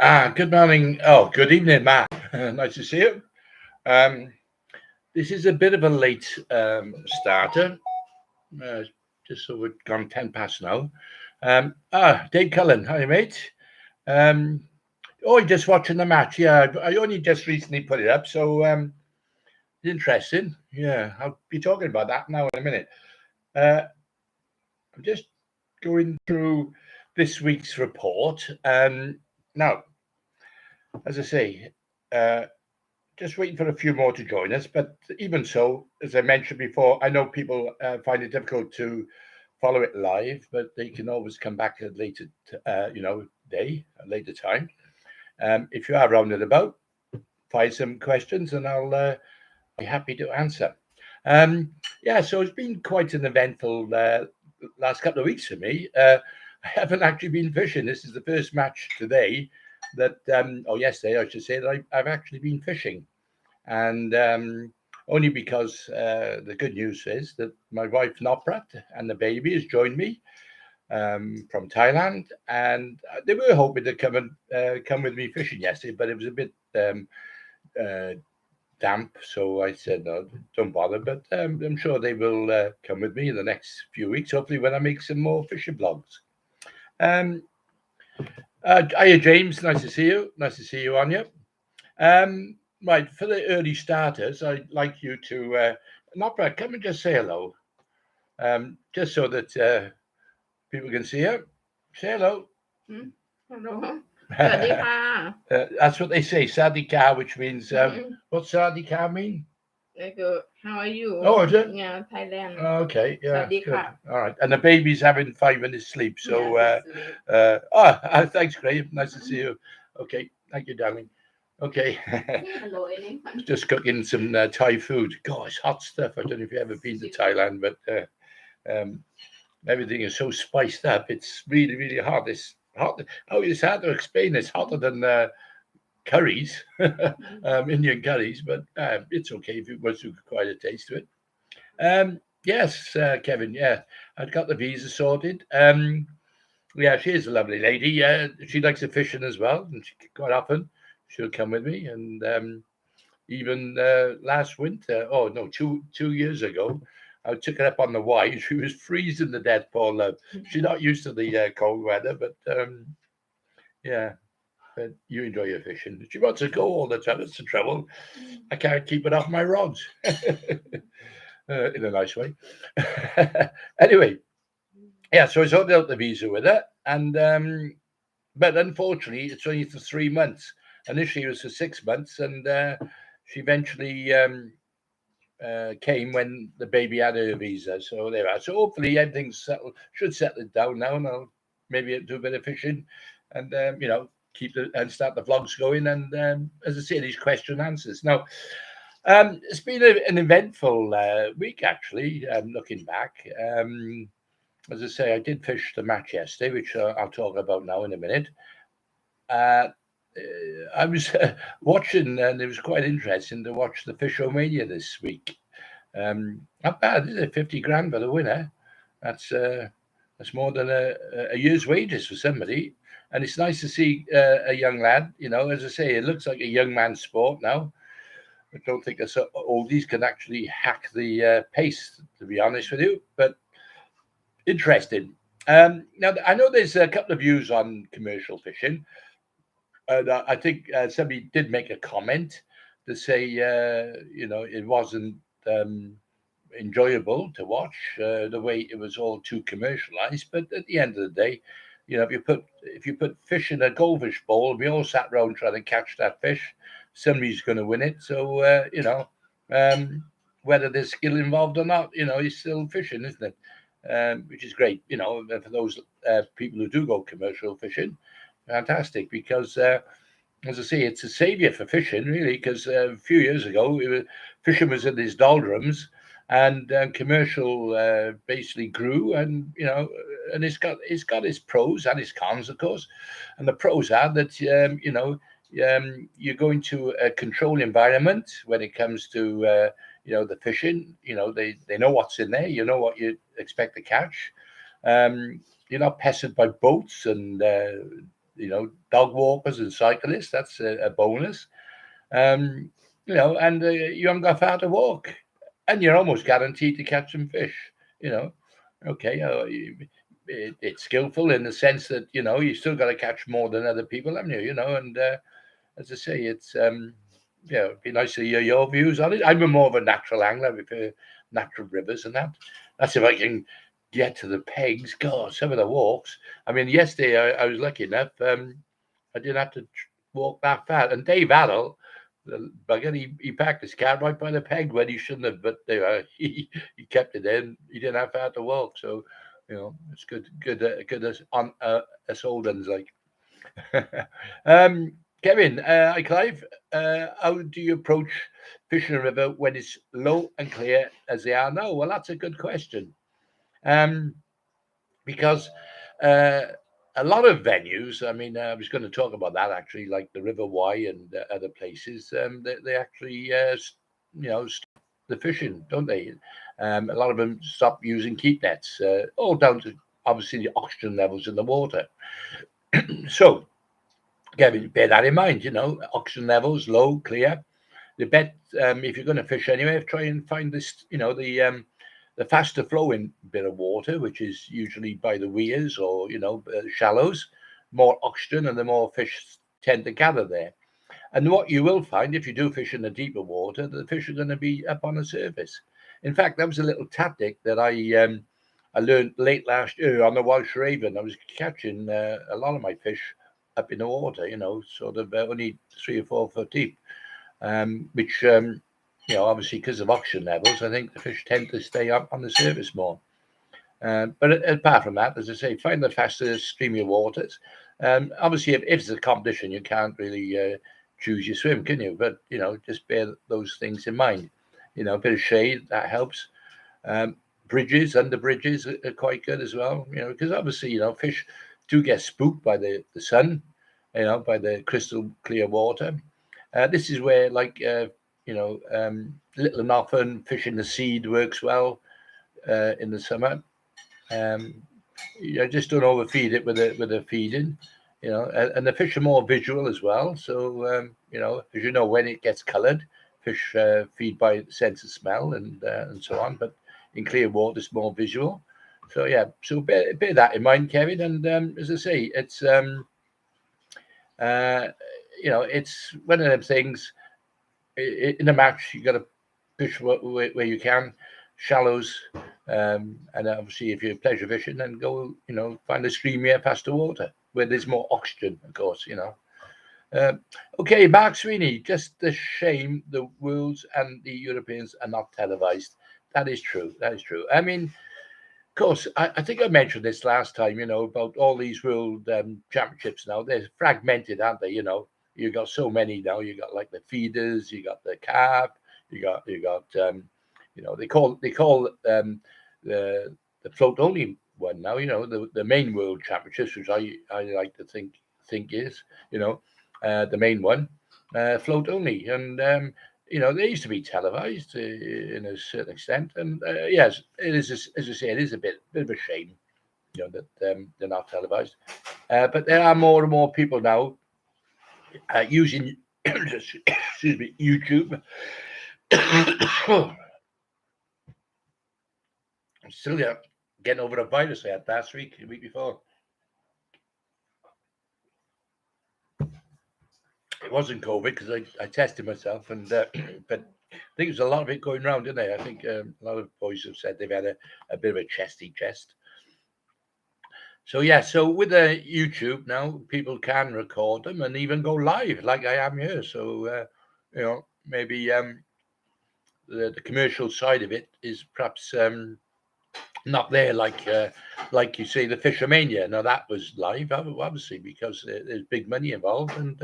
Good morning. Oh, good evening, Matt. Nice to see you. Um, this is a bit of a late starter. Uh, just so we've gone 10 past now. Dave Cullen, hi, mate. Um, you're just watching the match. Yeah, I only just recently put it up, so it's interesting. Yeah, I'll be talking about that now in a minute. Uh, I'm just going through this week's report. Now, as I say, uh, just waiting for a few more to join us. But even so, as I mentioned before, I know people find it difficult to follow it live, but they can always come back at a later, day, a later time. If you are around and about, find some questions, and I'll be happy to answer. Yeah, so it's been quite an eventful last couple of weeks for me. I haven't actually been fishing. This is the first match today that, or yesterday, I should say, that I've actually been fishing and only because the good news is that my wife Noprat and the baby has joined me from Thailand, and they were hoping to come with me fishing yesterday, but it was a bit uh, damp, so I said no, don't bother. But I'm sure they will come with me in the next few weeks. Hopefully, when I make some more fishing blogs. Um, Hiya, James. Nice to see you. Nice to see you, Anya. Right, for the early starters, I'd like you to, Nopra, come and just say hello, just so that people can see you. Say hello. อืมสวัสดีค่ะ That's what they say, Sadika, which means, อืม what's Sadika mean? I go, how are you? Oh, is it? Yeah, Thailand. Okay, yeah, good. สวัสดีค่ะ All right. And the baby's having 5 minutes sleep. So, Yeah, sleep. thanks, Graham. Nice to see you. Okay, thank you, darling. Okay. Hello, anyone. Just cooking some Thai food. Gosh, hot stuff. I don't know if you've ever been to Thailand, but um, everything is so spiced up. It's really, really hot. It's hot. Oh, it's hard to explain. It's hotter than curries, Indian curries, but it's okay if it was quite a taste to it. Yes, Kevin. Yeah, I've got the visa sorted. Yeah, she is a lovely lady. Yeah, she likes the fishing as well, and she quite often she'll come with me. And even last winter, oh no, two years ago, I took her up on the Y. She was freezing to death, poor love. She's not used to the cold weather, but yeah. But you enjoy your fishing. She wants to go all the time. It's the trouble. I can't keep it off my rods in a nice way. Anyway, yeah. So I sorted out the visa with her, and but unfortunately, it's only for 3 months. Initially, it was for 6 months, and she eventually came when the baby had her visa. So there we are. So hopefully everything's settled. Should settle it down now, and I'll maybe do a bit of fishing, and keep the and start the vlogs going. And as I say, these question and answers. Now, it's been an eventful week actually. Looking back, as I say, I did fish the match yesterday, which I'll talk about now in a minute. Uh, I was watching, and it was quite interesting to watch the Fishomania this week. Not bad, is it? 50 grand for the winner. That's that's more than a year's wages for somebody. And it's nice to see a young lad. As I say, it looks like a young man's sport now. I don't think that oldies can actually hack the pace, to be honest with you. But interesting. Now, I know there's a couple of views on commercial fishing. I think somebody did make a comment to say, it wasn't um, enjoyable to watch the way it was all too commercialized. But at the end of the day, if you put fish in a goldfish bowl, we all sat around trying to catch that fish. Somebody's going to win it. So um, whether there's skill involved or not, it's still fishing, isn't it? Which is great. For those people who do go commercial fishing, fantastic because. As I say, it's a savior for fishing, really, because a few years ago, fishing was in these doldrums, and commercial basically grew, and it's got its pros and its cons, of course. And the pros are that you're going to a controlled environment when it comes to the fishing. They know what's in there. You know what you expect to catch. You're not pestered by boats and dog walkers and cyclists. That's a bonus. Um, and you haven't got far to walk, and you're almost guaranteed to catch some fish. You know, okay, it's skillful in the sense that you still got to catch more than other people, haven't you? And as I say, it's it'd be nice to hear your views on it. I'm more of a natural angler. I prefer natural rivers and that. That's if I can get to the pegs. God, some of the walks. I mean, yesterday I was lucky enough. I didn't have to walk that far. And Dave Adel, the bugger, he parked his car right by the peg when he shouldn't have, but he kept it in. He didn't have far to walk. So, it's good as on us old ones like. um, Kevin, hi Clive. How do you approach fishing a river when it's low and clear as they are now? Well, that's a good question. Um, because uh, a lot of venues, I mean, I was going to talk about that actually, like the River Wye and other places, they actually, stop the fishing, don't they? A lot of them stop using keep nets, all down to obviously the oxygen levels in the water. So, Kevin, bear that in mind, oxygen levels low, clear. The bet if you're going to fish anyway, try and find this, the faster flowing bit of water, which is usually by the weirs or shallows, more oxygen, and the more fish tend to gather there. And what you will find if you do fish in the deeper water, the fish are going to be up on the surface. In fact, that was a little tactic that I learned late last year on the Welsh Raven. I was catching a lot of my fish up in the water, sort of only 3 or 4 foot deep, which obviously because of oxygen levels, I think the fish tend to stay up on the surface more. But apart from that, as I say, find the faster streamy waters. Obviously, if it's a competition, you can't really choose your swim, can you? But just bear those things in mind. A bit of shade that helps. Um, Bridges, under bridges are quite good as well. Because obviously, fish do get spooked by the sun. By the crystal clear water. This is where, like, little and often fishing the seed works well in the summer. Um, just don't overfeed it with a feeding. And the fish are more visual as well. So as when it gets coloured, fish feed by sense of smell and so on. But in clear water, it's more visual. So yeah, so bear that in mind, Kevin. And as I say, uh, it's one of them things. In a match, you got to fish where you can, shallows, and obviously if you're pleasure fishing, then go, find a streamier, faster water where there's more oxygen, of course. Um, okay, Mark Sweeney, just a shame the Worlds and the Europeans are not televised. That is true. That is true. I mean, of course, I think I mentioned this last time, about all these world championships now. They're fragmented, aren't they? You got so many now. You got like the feeders, you got the carp, you got they call the float only one now. The main world championships, which I like to think is the main one, float only, and they used to be televised in a certain extent, and yes, it is as I say, it is a bit of a shame, that they're not televised. But there are more and more people now using excuse me, YouTube. I'm still getting over a virus I had last week, the week before. It wasn't COVID because I tested myself, and but I think there's a lot of it going around, isn't there? I think a lot of boys have said they've had a bit of a chesty chest. So yeah, so with the YouTube now, people can record them and even go live like I am here. So maybe the commercial side of it is perhaps not there like you say the Fishermania. Now that was live, obviously, because there's big money involved, and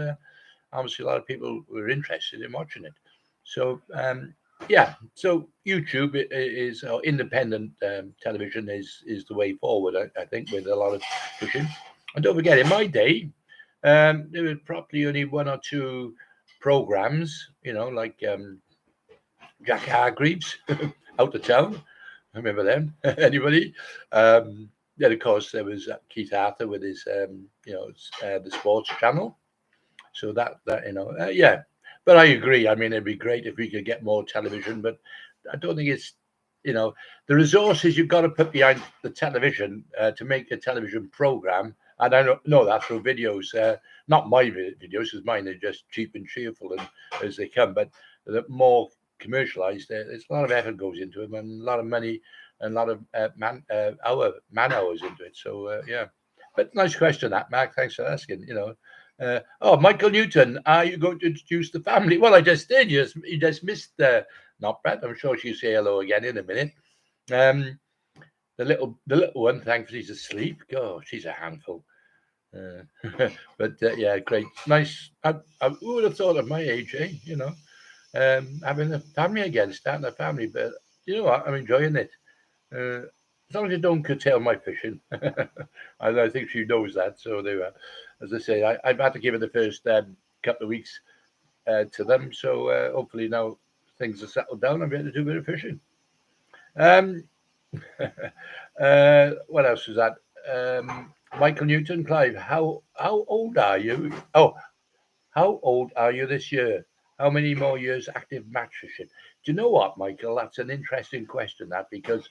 obviously a lot of people were interested in watching it. So yeah, so YouTube is independent television is the way forward. I think with a lot of fishing. And don't forget, in my day, there were probably only one or two programs, like Jack Hargreaves, Out of Town. I remember them. Anybody? then of course there was Keith Arthur with his the sports channel. So that yeah. But I agree. I mean, it'd be great if we could get more television, but I don't think it's you know the resources you've got to put behind the television to make a television program. And I don't know that through videos, not my videos, because mine are just cheap and cheerful and as they come. But the more commercialized, there's a lot of effort goes into them and a lot of money and a lot of man hours into it. So yeah. But nice question, that Mark. Thanks for asking. Oh, Michael Newton, are you going to introduce the family? Well, I just did. You just missed not Brett. I'm sure she'll say hello again in a minute. Um, the little one, thankfully, is asleep. Oh, she's a handful. But yeah, great, nice. Who would have thought at my age, eh? Having a family again, starting a family. But you know what? I'm enjoying it. As long as you don't curtail my fishing, I think she knows that. So they were, as I say, I've had to give it the first couple of weeks to them. So hopefully now things are settled down. I'm able to do a bit of fishing. Um, what else was that? Michael Newton, Clive, how old are you? Oh, how old are you this year? How many more years active match fishing? Do you know what, Michael? That's an interesting question. That because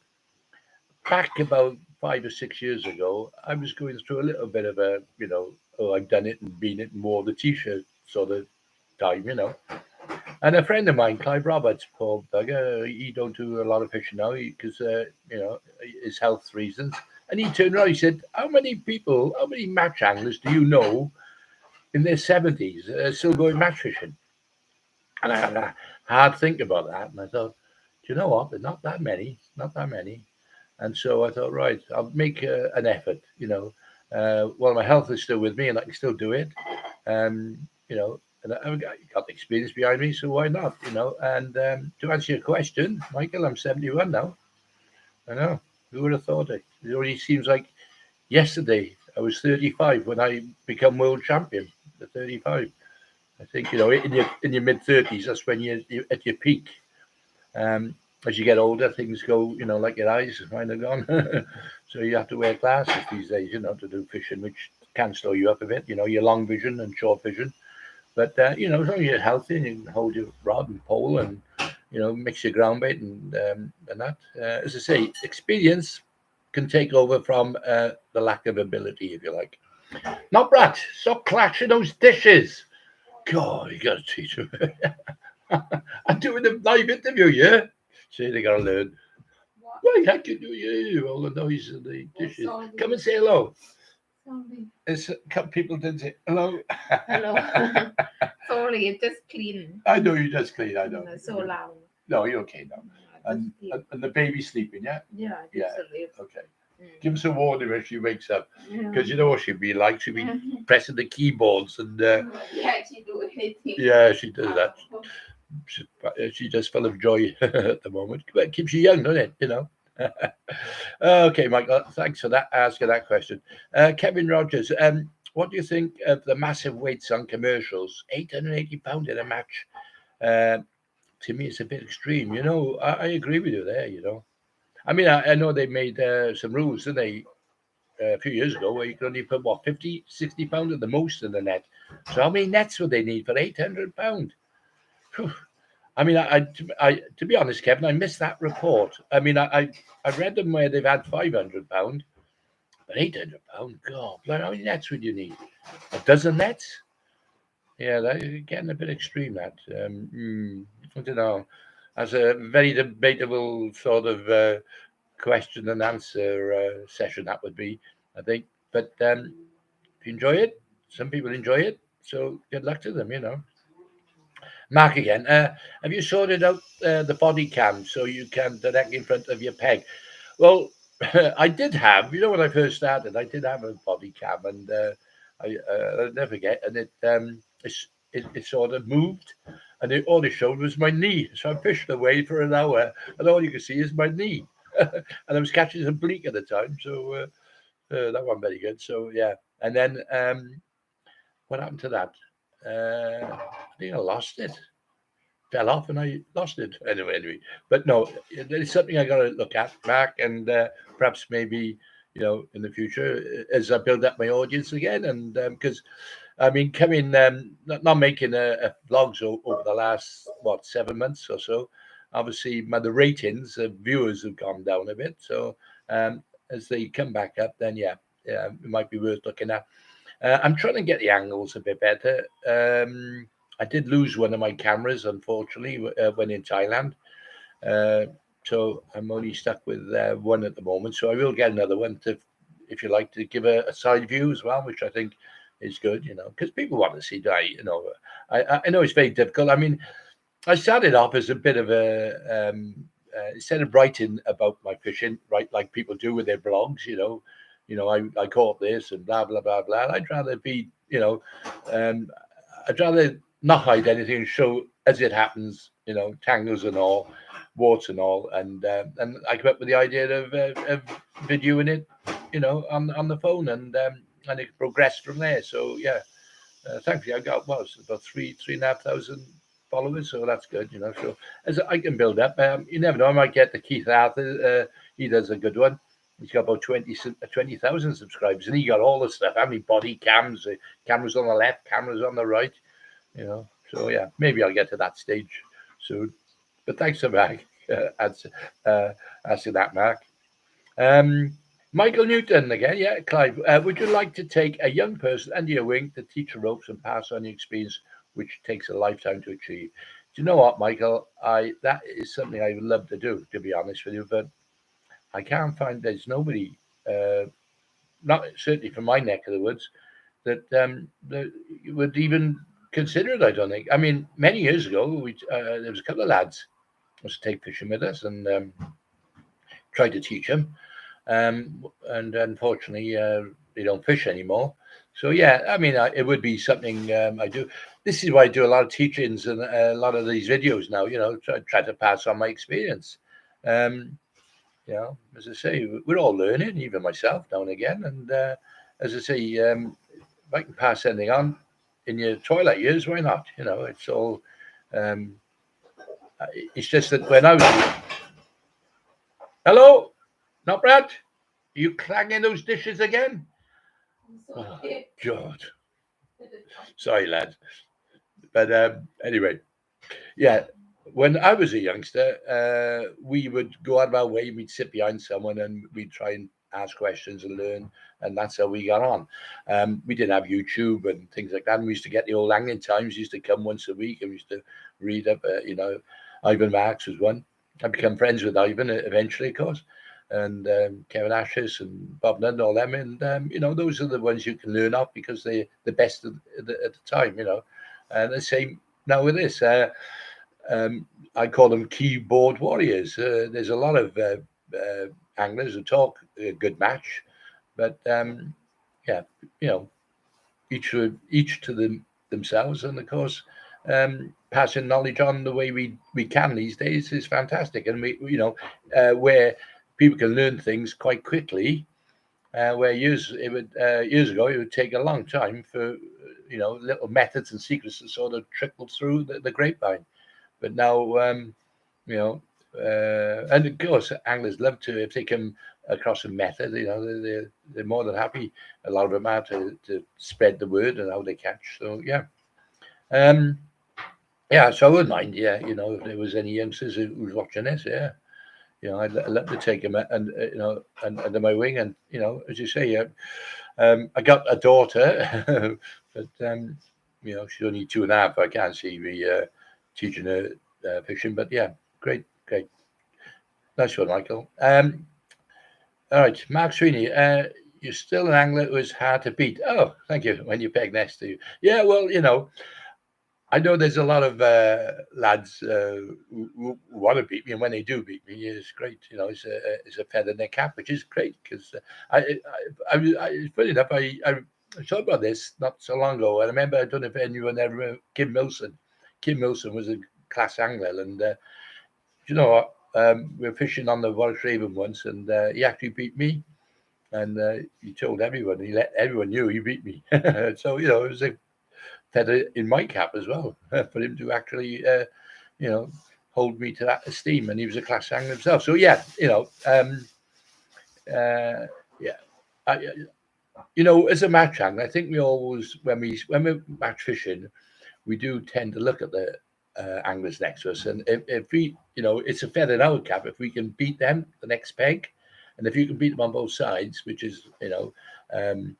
back about 5 or 6 years ago, I was going through a little bit of oh, I've done it and been it more the t-shirt sort of time. And a friend of mine, Clive Roberts, poor bugger, he don't do a lot of fishing now because, his health reasons. And he turned around, he said, how many match anglers do you know in their 70s still going match fishing? And I had a hard think about that. And I thought, do you know what? There's not that many, not that many. And so I thought, right, I'll make an effort, while my health is still with me and I can still do it. Um, and I've got the experience behind me, so why not, And to answer your question, Michael, I'm 71 now. I know. Who would have thought it? It only seems like yesterday I was 35 when I become world champion. At 35, I think in your mid 30s, that's when you're at your peak. Um, as you get older, things go, like your eyes, mine are gone. So you have to wear glasses these days, to do fishing, which can slow you up a bit. Your long vision and short vision. But as long as you're healthy and you can hold your rod and pole and mix your ground bait and that, as I say, experience can take over from the lack of ability, if you like. Not Brad. Stop clashing those dishes. God, you got to teach them. I'm doing a live interview, yeah. See, they got to learn. Why, how can you all the noise of the dishes? Come and say hello. There's a couple people didn't say hello. Hello. Sorry, it's just clean. I know you just clean. I know. So loud. No, you're okay now. And the baby's sleeping, yeah? Yeah, Yeah. sleep. Okay. Give us a warning when she wakes up. Because you know what she'd be like. She'd be pressing the keyboards and. Yeah, she do anything. Yeah, she does that. She's just full of joy at the moment. But it keeps you young, doesn't it? Okay, Michael, thanks for that. Asking that question. Kevin Rogers, what do you think of the massive weights on commercials? £880 in a match. To me, it's a bit extreme. I agree with you there. I mean, I know they made some rules, didn't they, a few years ago, where you could only put what 50, £60 at the most in the net. So how many nets would they need for £800? I mean, to be honest, Kevin, I missed that report. I mean, I read them where they've had £500, but £800, God, how many nets would you need? A dozen nets? Yeah, that's getting a bit extreme. That I don't know. That's a very debatable sort of question and answer session. That would be, I think. But if you enjoy it, some people enjoy it. So good luck to them. Mark again. Have you sorted out the body cam so you can direct in front of your peg? Well, I did have. When I first started, I did have a body cam, and I'll never forget. And it sort of moved, and all it showed was my knee. So I fished away for an hour, and all you could see is my knee. And I was catching some bleak at the time, so that wasn't very good. So yeah, and then what happened to that? I think I lost it. Fell off and I lost it anyway. But no, it's something I got to look at, Mark, and perhaps maybe in the future as I build up my audience again. And because I mean, coming not making vlogs over the last 7 months or so. Obviously, the ratings of viewers have gone down a bit. So as they come back up, then yeah, it might be worth looking at. I'm trying to get the angles a bit better. I did lose one of my cameras, unfortunately, when in Thailand. Uh, so I'm only stuck with one at the moment. So I will get another one to, if you like, to give a side view as well, which I think is good, because people want to see that. I know it's very difficult. I mean, I started off as a bit of a instead of writing about my fishing, right, like people do with their blogs. I caught this and blah blah blah blah. I'd rather be, um, I'd rather not hide anything and show as it happens, tangles and all, warts and all, and I came up with the idea of videoing it, on the phone, and it progressed from there. So yeah, thankfully I got about 3,500 followers, so that's good, So as I can build up, you never know. I might get the Keith Arthur. He does a good one. He's got about 20,000 subscribers, and he got all the stuff. How many body cams, cameras on the left, cameras on the right, So yeah, maybe I'll get to that stage soon. But thanks for asking that, Mark. Um, Michael Newton again, yeah, Clive. Would you like to take a young person under your wing to teach the ropes and pass on your experience, which takes a lifetime to achieve? Do you know what, Michael? That is something I would love to do, to be honest with you, but I can't find there's nobody, not certainly from my neck of the woods, that would even consider it. I don't think. I mean, many years ago, there was a couple of lads who was to take fishing with us and tried to teach them. And unfortunately, they don't fish anymore. So yeah, I mean, it would be something I do. This is why I do a lot of teachings and a lot of these videos now. Try to pass on my experience. Um, as I say, we're all learning, even myself now and again. And as I say, if I can pass anything on in your twilight years, why not? It's all. Um, it's just that when I was hello, not Brad. Are you clanging those dishes again? Oh, God. Sorry, lad. But anyway, yeah. When I was a youngster, we would go out of our way. We'd sit behind someone and we'd try and ask questions and learn, and that's how we got on. We didn't have YouTube and things like that. And we used to get the old Angling Times. Used to come once a week, and we used to read up. Ivan Marks was one. I become friends with Ivan eventually, of course, and Kevin Ashes and Bob Nudd and all them. And those are the ones you can learn off because they're the best at the time. And the same now with this. I call them keyboard warriors. There's a lot of anglers who talk a good match, but yeah, you know, each to themselves, and of course, passing knowledge on the way we can these days is fantastic, and where people can learn things quite quickly. Where years ago it would take a long time for little methods and secrets to sort of trickle through the grapevine. But now, and of course, anglers love to, if they come across a method, they're more than happy. A lot of them are to spread the word and how they catch. So um, yeah. So I wouldn't mind. Yeah, if there was any youngsters who's watching this, yeah, I'd love to take them and under my wing, and as you say, I got a daughter, but she's only 2.5. I can't see me teaching her fishing, but yeah, great. Nice one, Michael. All right, Mark Sweeney. You're still an angler who is hard to beat. Oh, thank you. When you peg next to you, yeah. Well, I know there's a lot of lads who want to beat me, and when they do beat me, it's great. It's a feather in their cap, which is great because it's funny enough. I thought about this not so long ago, and I remember, I don't know if anyone ever Kim Milson. Kim Milson was a class angler, and you know what? We were fishing on the Welsh Raven once, and he actually beat me. And he told everyone, he let everyone knew he beat me. So it was a feather in my cap as well for him to actually, hold me to that esteem. And he was a class angler himself. So yeah, yeah. I, as a match angler, I think we always when we match fishing, we do tend to look at the anglers next to us, and if we, it's a feather in our cap if we can beat them the next peg, and if you can beat them on both sides, which is, um,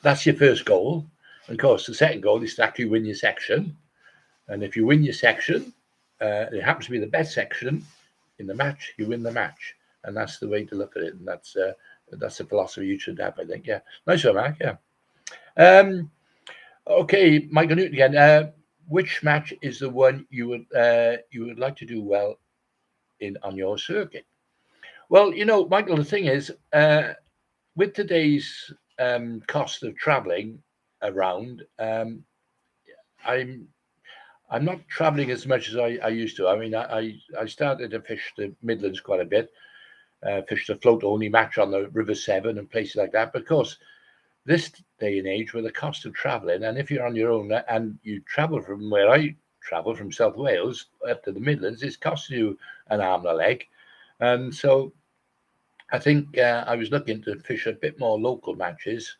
that's your first goal. And of course, the second goal is to actually win your section, and if you win your section, it happens to be the best section in the match, you win the match, and that's the way to look at it, and that's the philosophy you should have, I think. Yeah, nice one, Mark. Yeah. Um, okay, Michael Newton again. Which match is the one you would like to do well in on your circuit? Well, Michael, the thing is, with today's cost of travelling around, I'm I'm not travelling as much as I used to. I mean, I started to fish the Midlands quite a bit, fished the float only match on the River Severn and places like that. But of course, this day and age, with the cost of travelling, and if you're on your own and you travel from where I travel from South Wales up to the Midlands, it's costing you an arm and a leg. And so I think I was looking to fish a bit more local matches.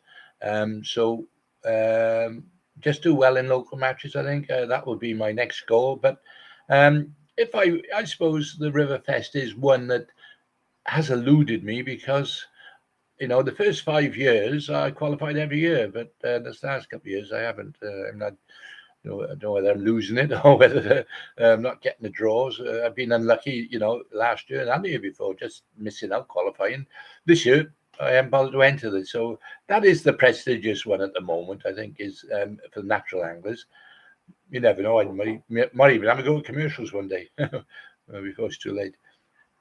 So um, just do well in local matches. I think that would be my next goal. But if I suppose the Riverfest is one that has eluded me because the first 5 years I qualified every year, but the last couple of years I haven't. I'm not. I don't know whether I'm losing it or whether I'm not getting the draws. I've been unlucky, last year and the year before, just missing out qualifying. This year, I am bothered to enter this. So that is the prestigious one at the moment, I think, is for natural anglers. You never know. I might even have to go to commercials one day before it's too late.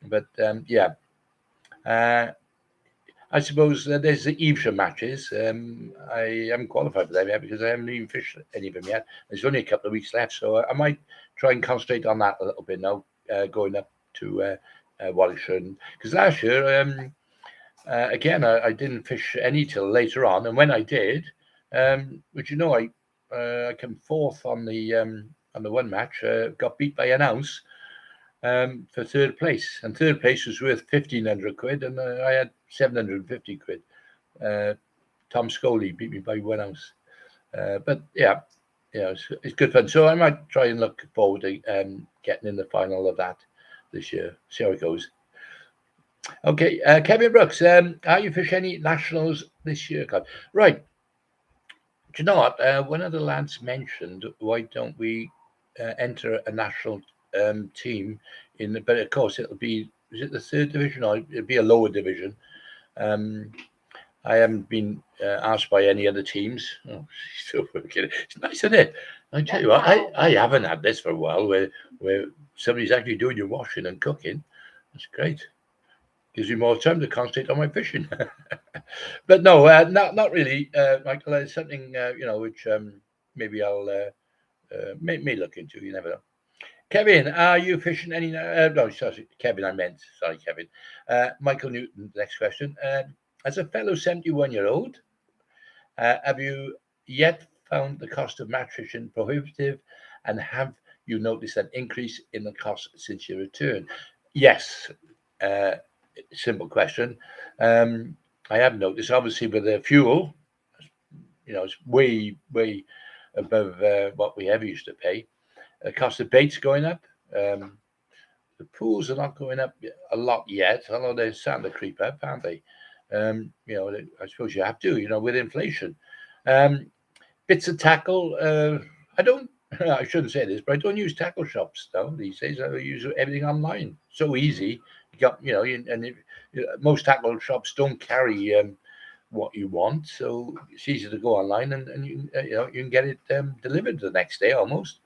But yeah. Uh, I suppose there's the Evesham matches. I haven't qualified for them yet because I haven't even fished any of them yet. There's only a couple of weeks left, so I might try and concentrate on that a little bit now, going up to Warwickshire. Because last year, again, I didn't fish any till later on, and when I did, which I came fourth on the one match, got beat by an ounce for third place, and third place was worth 1,500 quid, and I had 750 quid. Uh, Tom Scully beat me by 1 ounce, but yeah, it's good fun. So I might try and look forward to getting in the final of that this year. See how it goes. Okay, Kevin Brooks, are you fish any nationals this year? Right. Do you know what? One of the lads mentioned, why don't we enter a national team but of course it'll be, is it the third division or it'll be a lower division? Um, I haven't been asked by any other teams. Oh, so kidding. It's nice, isn't it? I tell you what, I haven't had this for a while where somebody's actually doing your washing and cooking. That's great. Gives me more time to concentrate on my fishing. But no, not really, Michael. It's something which maybe I'll may look into. You never know. Kevin, are you fishing any? No, sorry, Kevin. I meant sorry, Kevin. Michael Newton. Next question. As a fellow 71-year-old, have you yet found the cost of match fishing prohibitive, and have you noticed an increase in the cost since your return? Yes. Uh, Simple question. Um, I have noticed, obviously, with the fuel, it's way above what we ever used to pay. The cost of bait's going up. Um, the pools are not going up a lot yet, although they're starting to creep up, aren't they? I suppose you have to, with inflation. Um, Bits of tackle. I don't. I shouldn't say this, but I don't use tackle shops though these days. I use everything online. So easy. You got, most tackle shops don't carry what you want, so it's easy to go online and you can get it delivered the next day almost,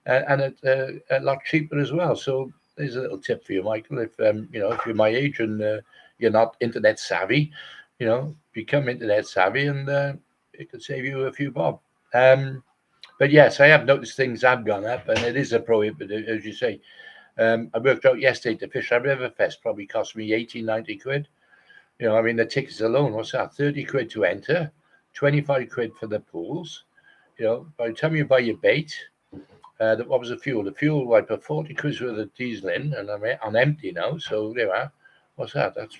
and it's a lot cheaper as well. So there's a little tip for you, Michael. If you're my age and you're not internet savvy, become internet savvy, and it could save you a few bob. Um, but yes, I have noticed things have gone up, and it is a prohibit, as you say. I worked out yesterday to fish at Riverfest probably cost me 80, 90 quid. I mean, the tickets alone, what's that? 30 quid to enter, 25 quid for the pools. By the time you buy your bait, what was the fuel? The fuel, I put 40 quid worth of diesel in, and I'm on empty now. So there you are. What's that? That's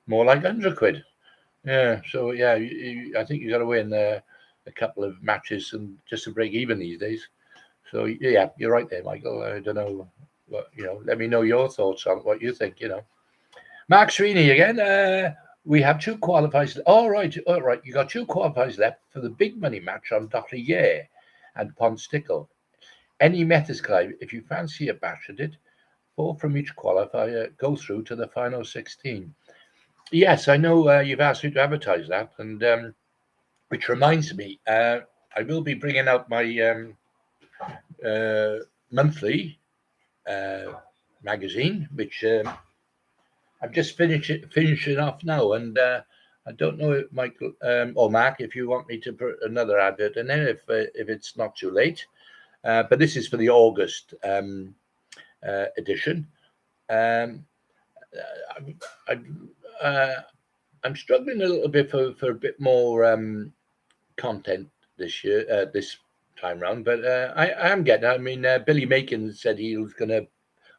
more like 100 quid. Yeah. So yeah, I think you got to win a couple of matches and just to break even these days. So yeah, you're right there, Michael. I don't know what Let me know your thoughts on what you think. Mark Sweeney again. We have two qualifiers. All right, all right. You got two qualifiers left for the big money match on Dochlier and Ponstickle. Any methods, Clive? If you fancy a batch at it, four from each qualifier go through to the final 16. Yes, I know you've asked me to advertise that, and which reminds me, I will be bringing out my uh, monthly uh, magazine, which I'm just finishing off now, and I don't know if Michael or Mark, if you want me to put another advert in there, if it's not too late. But this is for the August edition. Um, I, I, I'm struggling a little bit for a bit more content this year, this time round, but I am getting. I mean, Billy Macon said he was going to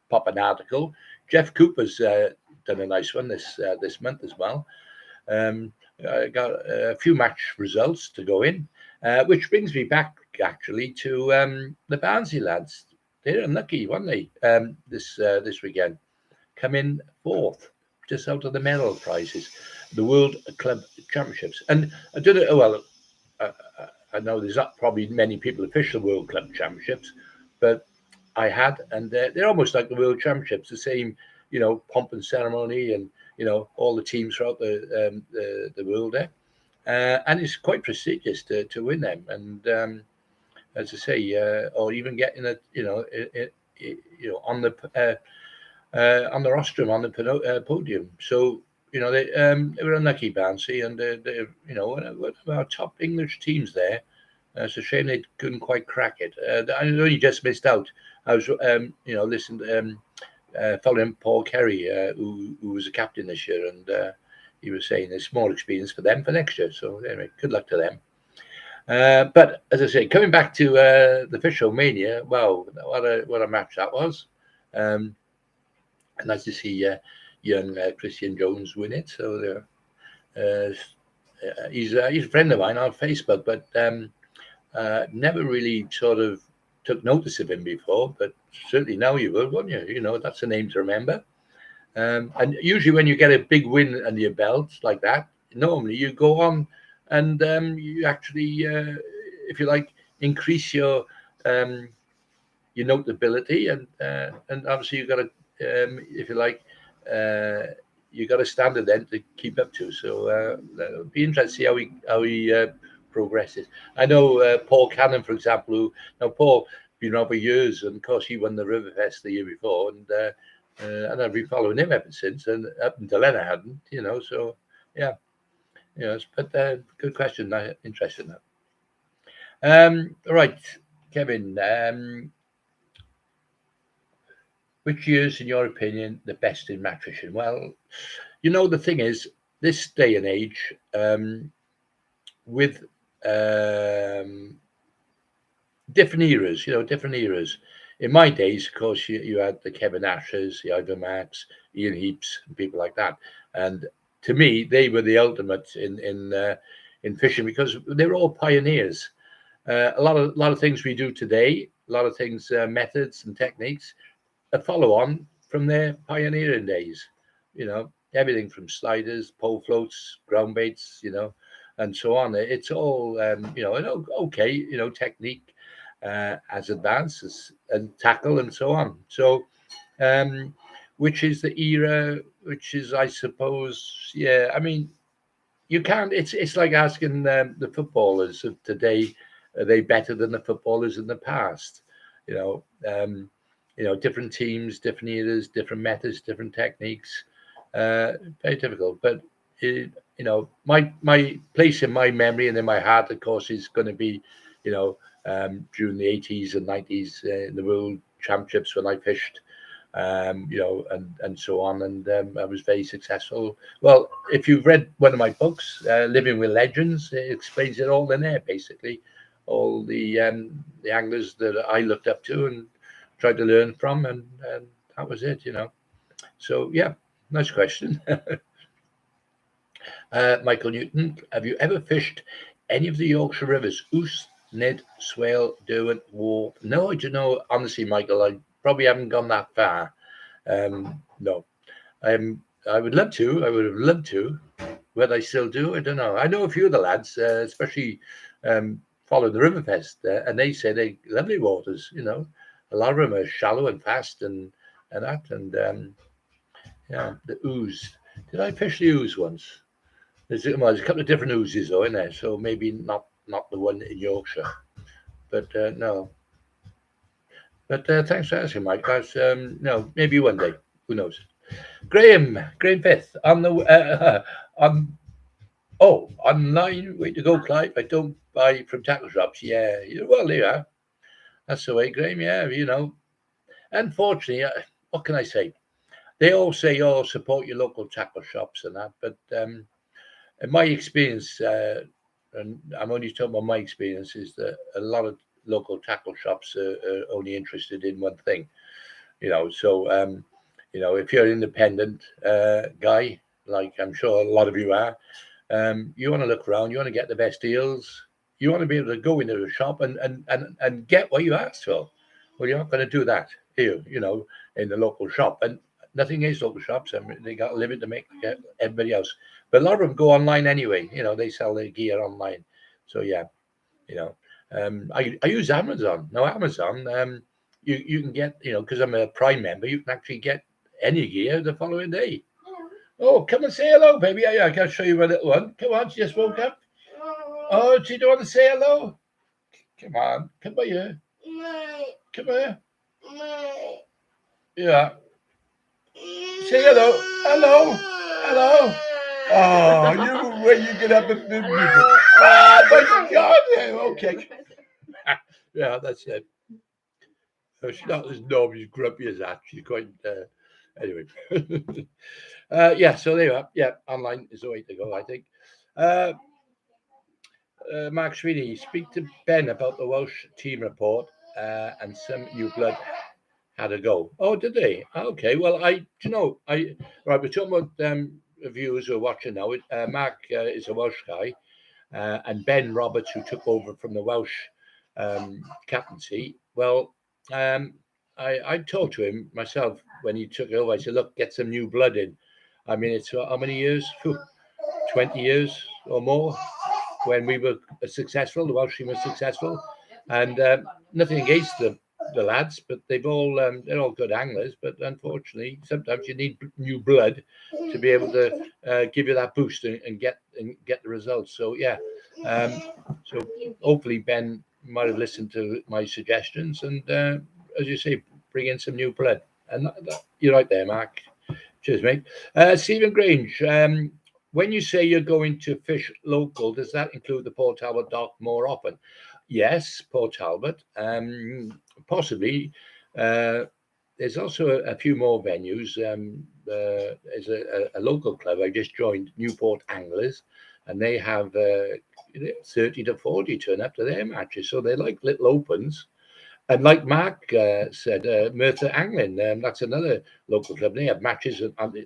pop an article. Jeff Cooper's done a nice one this month as well. I got a few match results to go in, which brings me back actually to the Barnsley lads. They're unlucky, weren't they? This weekend, come in fourth, just out of the medal prizes, the World Club Championships. And I don't know. Well, I, I know there's not probably many people that fish the World Club Championships, but I had, and they're almost like the World Championships, the same, pomp and ceremony, and all the teams throughout the world there, and it's quite prestigious to win them. And as I say, or even getting a, on the rostrum on the podium. So they were unlucky, Barnsley, and one of our top English teams there. It's a shame they couldn't quite crack it. I only just missed out. I was, listening, following Paul Kerry, who was a captain this year, and he was saying there's more experience for them for next year. So anyway, good luck to them. But as I say, coming back to the Fish Show Mania, wow, what a match that was. Nice to see young Christian Jones win it. So he's a friend of mine on Facebook, but never really sort of took notice of him before. But certainly now you will, won't you? That's a name to remember. And usually when you get a big win under your belt like that, normally you go on and you actually, if you like, increase your notability, and obviously you've got to, if you like, you got a standard then to keep up to. So it'll be interesting to see how he progresses. I know Paul Cannon, for example, who now Paul been around for years, and of course he won the Riverfest the year before, and I've been following him ever since, and up until then I hadn't, So yeah, but good question. Interested in that. Right, Kevin. Which year's, in your opinion, the best in match fishing? Well, the thing is, this day and age, with different eras, different eras. In my days, of course, you had the Kevin Ashers, the Ivan Max, Ian Heaps, and people like that. And to me, they were the ultimate in fishing because they were all pioneers. A lot of things we do today, a lot of things, methods and techniques, a follow on from their pioneering days. Everything from sliders, pole floats, ground baits, and so on. It's all, okay, technique as advanced as, and tackle and so on. So, which is the era, which is, I suppose, yeah, I mean, you can't, it's like asking the footballers of today, are they better than the footballers in the past? You know, um, different teams, different eras, different methods, different techniques. Very difficult, but my place in my memory and in my heart, of course, is going to be, during the 80s and 90s in the World Championships when I fished, and so on, and I was very successful. Well, if you've read one of my books, Living with Legends, it explains it all in there, basically, all the anglers that I looked up to and tried to learn from, and that was it. So yeah, nice question. Michael Newton, have you ever fished any of the Yorkshire rivers? Ouse, Nid, Swale, Derwent, War? No, I don't know. Honestly, Michael, I probably haven't gone that far. No, I would love to. I would have loved to. Whether I still do, I don't know. I know a few of the lads, especially follow the Riverfest, and they say they lovely waters. A lot of them are shallow and fast and that, and yeah, the ooze. Did I fish the ooze once? There's a couple of different oozes though in there, so maybe not the one in Yorkshire, but no. But thanks for asking, Mike. That's no, maybe one day. Who knows? Graham Fifth on the on online. Way to go, Clive. I don't buy from tackle shops. Yeah, well, there you are. That's the way, Graham. Yeah, Unfortunately, what can I say? They all say, "Oh, support your local tackle shops and that," but in my experience, and I'm only talking about my experience, is that a lot of local tackle shops are only interested in one thing. So if you're an independent guy, like I'm sure a lot of you are, you want to look around, you want to get the best deals, you want to be able to go into a shop and get what you asked for. Well, you're not going to do that here, in the local shop. And nothing against local shops. I mean, they got a living to make like everybody else. But a lot of them go online anyway. They sell their gear online. So yeah, you know, I use Amazon. Now Amazon, you can get, because I'm a Prime member, you can actually get any gear the following day. Oh, come and say hello, baby. Yeah, I can show you my little one. Come on, she just woke up. Oh, do you want to say hello? Come on, come by here. Come here. Yeah. Say hello. Hello. Hello. Oh, you when you get up and oh my God. Yeah, okay. Yeah, that's it. She's not as normally grumpy as that. She's quite anyway. Yeah, so there you are. Yeah, online is the way to go, I think. Uh, Mark Sweeney, speak to Ben about the Welsh team report and some new blood had a go. Oh, did they? Okay. Well, right. We're talking about viewers who are watching now. Mark is a Welsh guy, and Ben Roberts, who took over from the Welsh captaincy. Well, um, I talked to him myself when he took over. I said, "Look, get some new blood in." I mean, it's how many years? 20 years or more when we were successful. The Welsh team was successful, and nothing against the lads, but they're all good anglers. But unfortunately, sometimes you need new blood to be able to give you that boost and get the results. So yeah, um, so hopefully Ben might have listened to my suggestions and, as you say, bring in some new blood. And you're right there, Mark. Cheers, mate. Stephen Grange, when you say you're going to fish local, does that include the Port Talbot dock more often? Yes, Port Talbot. Possibly. There's also a few more venues. There's a local club I just joined, Newport Anglers, and they have 30 to 40 turn up to their matches. So they're like little opens. And like Mark said, Merthyr Anglin, that's another local club. They have matches,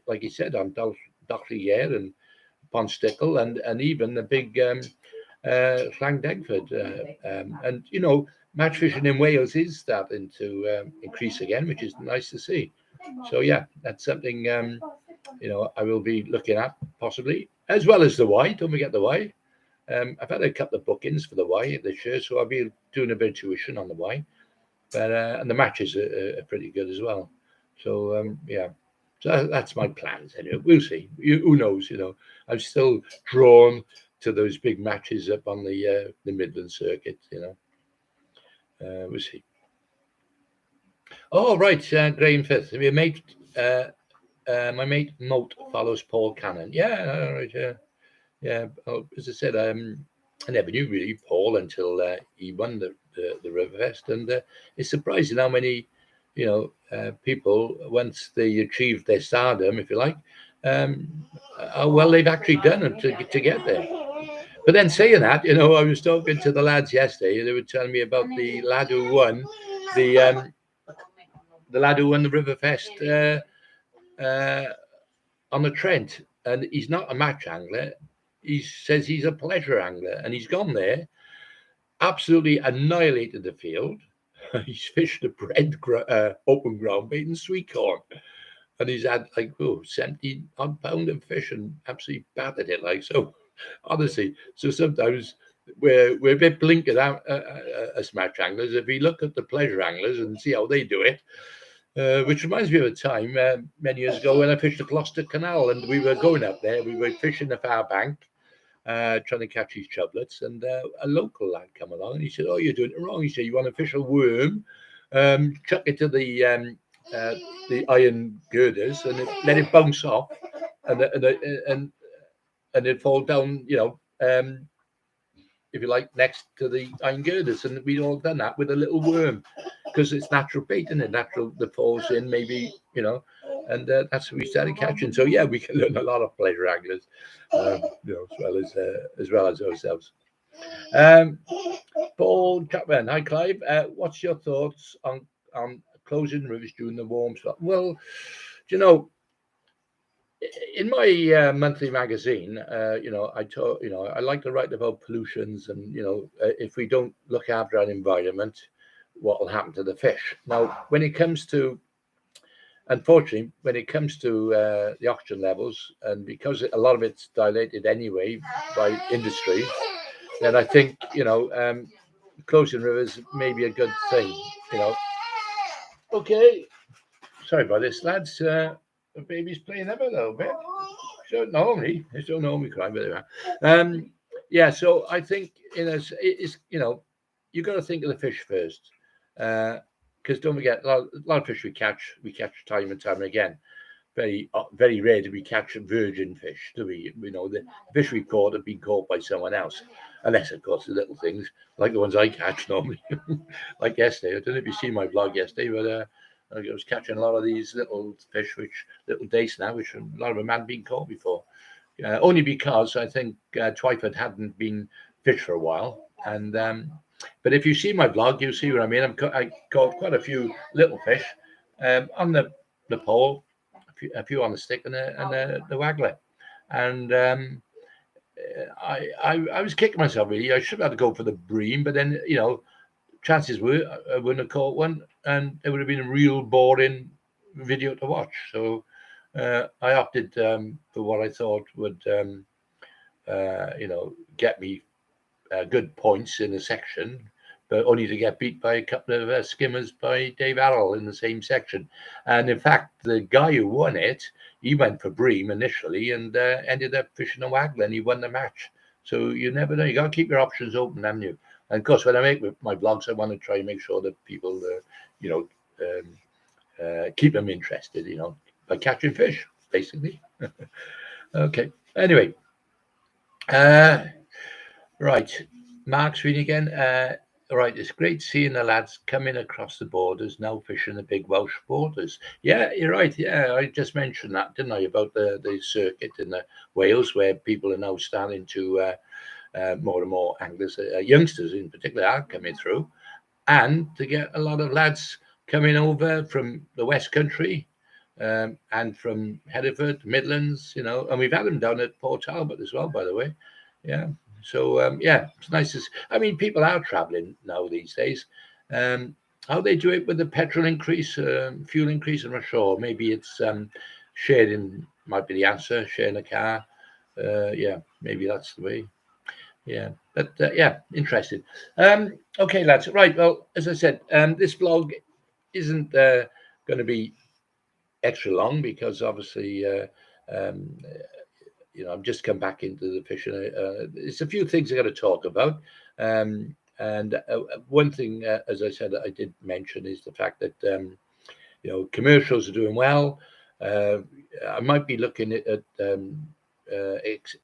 like he said, on Dalrhier and Ponstickle and even the big Llangdengford. And, match fishing in Wales is starting to increase again, which is nice to see. So, yeah, that's something, I will be looking at possibly, as well as the Y. Don't forget the Y. I've had a couple of bookings for the Y this year, so I'll be doing a bit of tuition on the Y. But and the matches are pretty good as well. So yeah, so that's my plans. Anyway, we'll see. Who knows? I'm still drawn to those big matches up on the Midland circuit. We'll see. Oh right, Graham Fifth. My mate Moat follows Paul Cannon. Yeah, all right. Yeah. Well, as I said, I never knew really Paul until he won the Riverfest, and it's surprising how many, people once they achieved their stardom, if you like, um, how well they've actually done to get there. But then saying that, I was talking to the lads yesterday. They were telling me about the lad who won the the Riverfest on the Trent, and he's not a match angler. he says he's a pleasure angler, and he's gone there, absolutely annihilated the field. He's fished the open ground bait and sweet corn, and he's had like 70 odd pound of fish and absolutely battered it like so. Honestly, so sometimes we're a bit blinkered out as smash anglers. If we look at the pleasure anglers and see how they do it, which reminds me of a time many years ago when I fished the Gloucester Canal, and we were going up there. We were fishing the far bank, trying to catch these chublets, and a local lad come along and he said, "Oh, you're doing it wrong." He said, "You want to fish a worm, chuck it to the iron girders and let it bounce off, and and and it fall down, if you like, next to the iron girders." And we'd all done that with a little worm because it's natural bait, isn't it? Natural that falls in, maybe, and that's what we started catching. So yeah, we can learn a lot of pleasure anglers, as well as ourselves. Um, Paul Chapman, hi Clive. What's your thoughts on closing rivers during the warm spot? Well, you know, in my monthly magazine, I like to write about pollutions, and if we don't look after our environment, what will happen to the fish? Now, unfortunately, when it comes to the oxygen levels, and because a lot of it's dilated anyway by industry, then I think closing rivers may be a good thing. You know. Okay, sorry about this, lads. The baby's playing up a little bit. They don't normally cry, but they are. Yeah, so I think it's you got to think of the fish first, because don't forget a lot of fish we catch time and time again. Very rare do we catch virgin fish, do we? The fish we caught have been caught by someone else, unless of course the little things like the ones I catch normally, like yesterday. I don't know if you see my vlog yesterday, but I was catching a lot of these little fish, little dace now, which a lot of them hadn't been caught before. Only because I think Twyford hadn't been fished for a while. And but if you see my vlog, you'll see what I mean. I caught quite a few little fish on the pole, a few on the stick, and the waggler. And I was kicking myself really. I should have had to go for the bream, but then chances were I wouldn't have caught one, and it would have been a real boring video to watch. So I opted for what I thought would, get me good points in a section, but only to get beat by a couple of skimmers by Dave Arrell in the same section. And in fact, the guy who won it, he went for bream initially and ended up fishing a waggler, and he won the match. So you never know. You got to keep your options open, haven't you? And of course, when I make my blogs, I want to try and make sure that people, keep them interested, by catching fish, basically. Okay. Anyway, uh, right. Mark's reading again. Right, it's great seeing the lads coming across the borders now fishing the big Welsh borders. Yeah, you're right. Yeah, I just mentioned that, didn't I, about the circuit in the Wales, where people are now starting to more and more anglers, youngsters in particular, are coming through, and to get a lot of lads coming over from the West Country, and from Hereford, Midlands, and we've had them down at Port Talbot as well, by the way. Yeah. So yeah, it's nice. I mean, people are travelling now these days. How they do it with the petrol increase, fuel increase, I'm not sure. Maybe it's sharing might be the answer. Sharing a car. Yeah, maybe that's the way. Yeah, but yeah, interesting. Okay, lads. Right. Well, as I said, this vlog isn't going to be extra long because obviously, um, I've just come back into the fishing. It's a few things I got to talk about. And one thing, as I said, I did mention is the fact that commercials are doing well. I might be looking at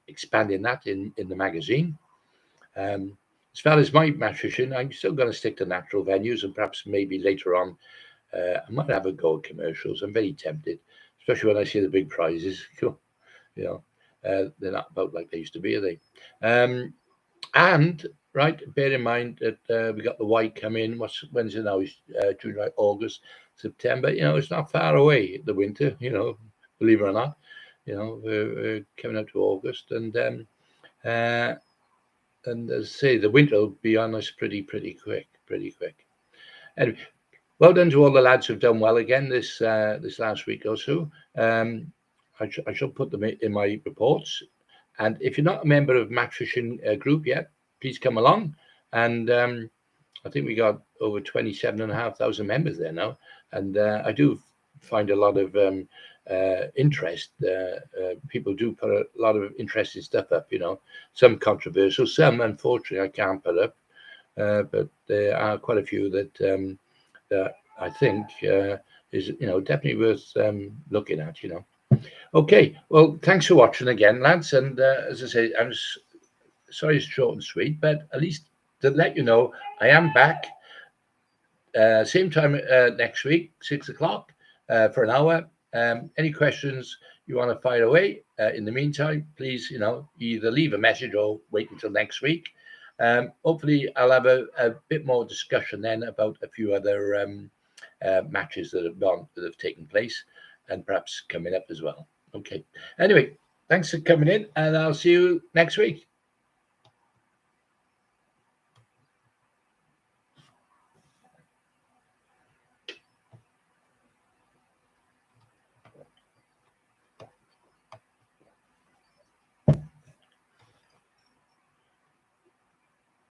expanding that in the magazine. As far as my match fishing, I'm still going to stick to natural venues, and perhaps maybe later on I might have a go at commercials. I'm very tempted, especially when I see the big prizes. You know, they're not about like they used to be, are they? And right, bear in mind that we got the white come in. When's it now? It's July, August, September. It's not far away. The winter. Believe it or not. We're coming up to August, and And as I say, the winter will be on us pretty quick. Anyway, well done to all the lads who've done well again this last week or so. I shall put them in my reports. And if you're not a member of Match Fishing Group yet, please come along. And I think we got over 27,500 members there now. And I do find a lot of interest. People do put a lot of interesting stuff up, some controversial, some unfortunately I can't put up. But there are quite a few that I think is definitely worth looking at. Okay, well, thanks for watching again, lads. And as I say, I'm sorry it's short and sweet, but at least to let you know, I am back. Same time next week, 6 o'clock for an hour. Any questions you want to fire away? In the meantime, please, either leave a message or wait until next week. Hopefully, I'll have a bit more discussion then about a few other matches that have taken place and perhaps coming up as well. Okay. Anyway, thanks for coming in, and I'll see you next week.